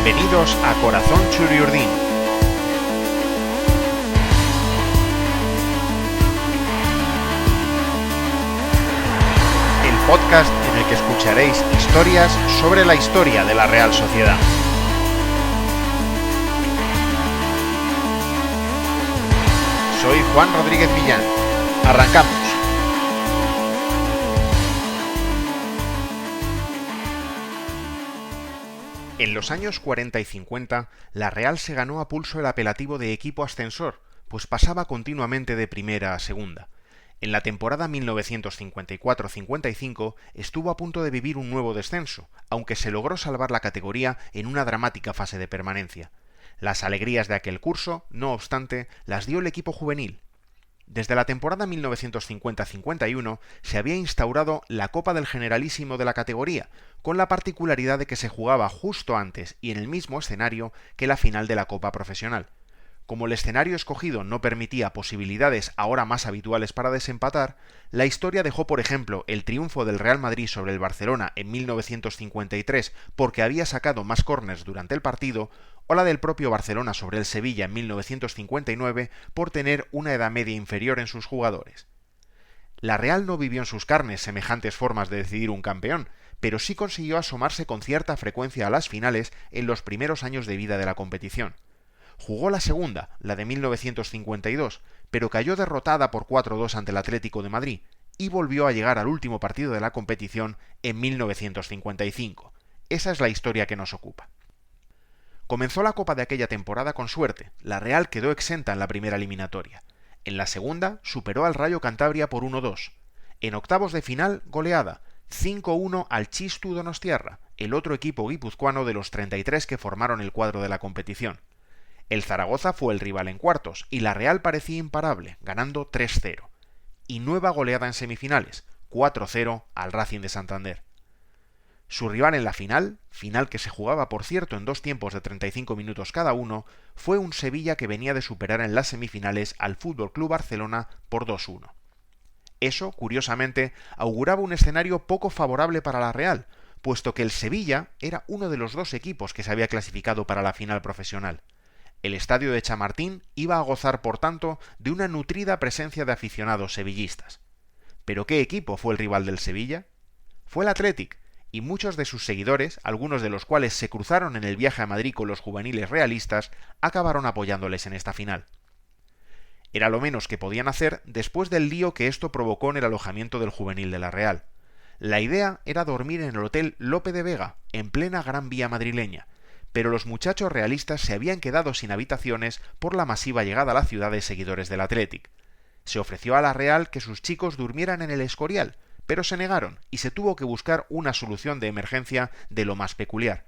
Bienvenidos a Corazón Churiurdin. El podcast en el que escucharéis historias sobre la historia de la Real Sociedad. Soy Juan Rodríguez Millán. Arrancamos. En los años 40 y 50, la Real se ganó a pulso el apelativo de equipo ascensor, pues pasaba continuamente de primera a segunda. En la temporada 1954-55 estuvo a punto de vivir un nuevo descenso, aunque se logró salvar la categoría en una dramática fase de permanencia. Las alegrías de aquel curso, no obstante, las dio el equipo juvenil. Desde la temporada 1950-51 se había instaurado la Copa del Generalísimo de la categoría, con la particularidad de que se jugaba justo antes y en el mismo escenario que la final de la Copa Profesional. Como el escenario escogido no permitía posibilidades ahora más habituales para desempatar, la historia dejó, por ejemplo, el triunfo del Real Madrid sobre el Barcelona en 1953 porque había sacado más córners durante el partido, o la del propio Barcelona sobre el Sevilla en 1959 por tener una edad media inferior en sus jugadores. La Real no vivió en sus carnes semejantes formas de decidir un campeón, pero sí consiguió asomarse con cierta frecuencia a las finales en los primeros años de vida de la competición. Jugó la segunda, la de 1952, pero cayó derrotada por 4-2 ante el Atlético de Madrid, y volvió a llegar al último partido de la competición en 1955. Esa es la historia que nos ocupa. Comenzó la Copa de aquella temporada con suerte. La Real quedó exenta en la primera eliminatoria. En la segunda superó al Rayo Cantabria por 1-2. En octavos de final, goleada, 5-1 al Txistu Donostiarra, el otro equipo guipuzcoano de los 33 que formaron el cuadro de la competición. El Zaragoza fue el rival en cuartos, y la Real parecía imparable, ganando 3-0. Y nueva goleada en semifinales, 4-0 al Racing de Santander. Su rival en la final que se jugaba por cierto en dos tiempos de 35 minutos cada uno, fue un Sevilla que venía de superar en las semifinales al Fútbol Club Barcelona por 2-1. Eso, curiosamente, auguraba un escenario poco favorable para la Real, puesto que el Sevilla era uno de los dos equipos que se había clasificado para la final profesional. El estadio de Chamartín iba a gozar, por tanto, de una nutrida presencia de aficionados sevillistas. ¿Pero qué equipo fue el rival del Sevilla? Fue el Athletic, y muchos de sus seguidores, algunos de los cuales se cruzaron en el viaje a Madrid con los juveniles realistas, acabaron apoyándoles en esta final. Era lo menos que podían hacer después del lío que esto provocó en el alojamiento del juvenil de la Real. La idea era dormir en el Hotel Lope de Vega, en plena Gran Vía madrileña, pero los muchachos realistas se habían quedado sin habitaciones por la masiva llegada a la ciudad de seguidores del Athletic. Se ofreció a la Real que sus chicos durmieran en el Escorial, pero se negaron y se tuvo que buscar una solución de emergencia de lo más peculiar: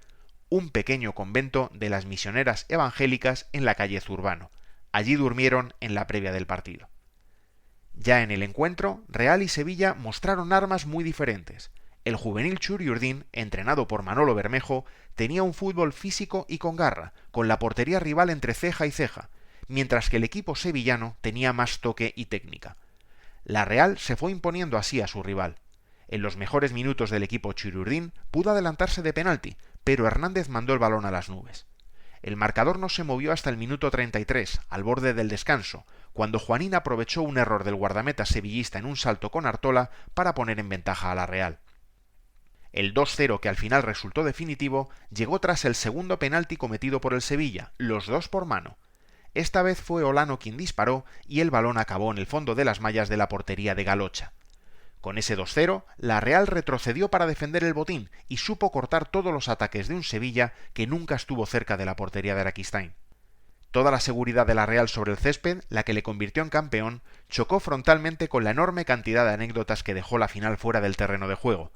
un pequeño convento de las misioneras evangélicas en la calle Zurbano. Allí durmieron en la previa del partido. Ya en el encuentro, Real y Sevilla mostraron armas muy diferentes. El juvenil Churiurdin, entrenado por Manolo Bermejo, tenía un fútbol físico y con garra, con la portería rival entre ceja y ceja, mientras que el equipo sevillano tenía más toque y técnica. La Real se fue imponiendo así a su rival. En los mejores minutos del equipo Churiurdin pudo adelantarse de penalti, pero Hernández mandó el balón a las nubes. El marcador no se movió hasta el minuto 33, al borde del descanso, cuando Juanín aprovechó un error del guardameta sevillista en un salto con Artola para poner en ventaja a la Real. El 2-0, que al final resultó definitivo, llegó tras el segundo penalti cometido por el Sevilla, los dos por mano. Esta vez fue Olano quien disparó y el balón acabó en el fondo de las mallas de la portería de Galocha. Con ese 2-0, la Real retrocedió para defender el botín y supo cortar todos los ataques de un Sevilla que nunca estuvo cerca de la portería de Araquistáin. Toda la seguridad de la Real sobre el césped, la que le convirtió en campeón, chocó frontalmente con la enorme cantidad de anécdotas que dejó la final fuera del terreno de juego.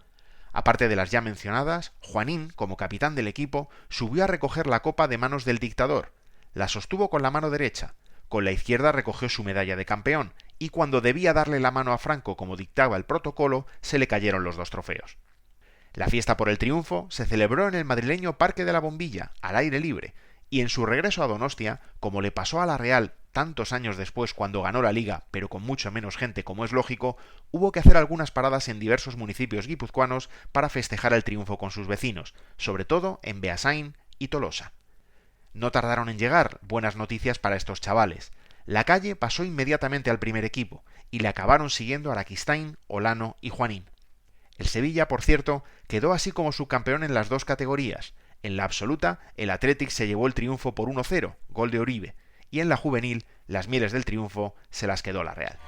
Aparte de las ya mencionadas, Juanín, como capitán del equipo, subió a recoger la copa de manos del dictador. La sostuvo con la mano derecha, con la izquierda recogió su medalla de campeón, y cuando debía darle la mano a Franco como dictaba el protocolo, se le cayeron los dos trofeos. La fiesta por el triunfo se celebró en el madrileño Parque de la Bombilla, al aire libre, y en su regreso a Donostia, como le pasó a la Real tantos años después cuando ganó la Liga, pero con mucho menos gente como es lógico, hubo que hacer algunas paradas en diversos municipios guipuzcoanos para festejar el triunfo con sus vecinos, sobre todo en Beasain y Tolosa. No tardaron en llegar buenas noticias para estos chavales. La Calle pasó inmediatamente al primer equipo y le acabaron siguiendo Araquistain, Olano y Juanín. El Sevilla, por cierto, quedó así como subcampeón en las dos categorías. En la absoluta, el Athletic se llevó el triunfo por 1-0, gol de Oribe, y en la juvenil, las mieles del triunfo se las quedó la Real.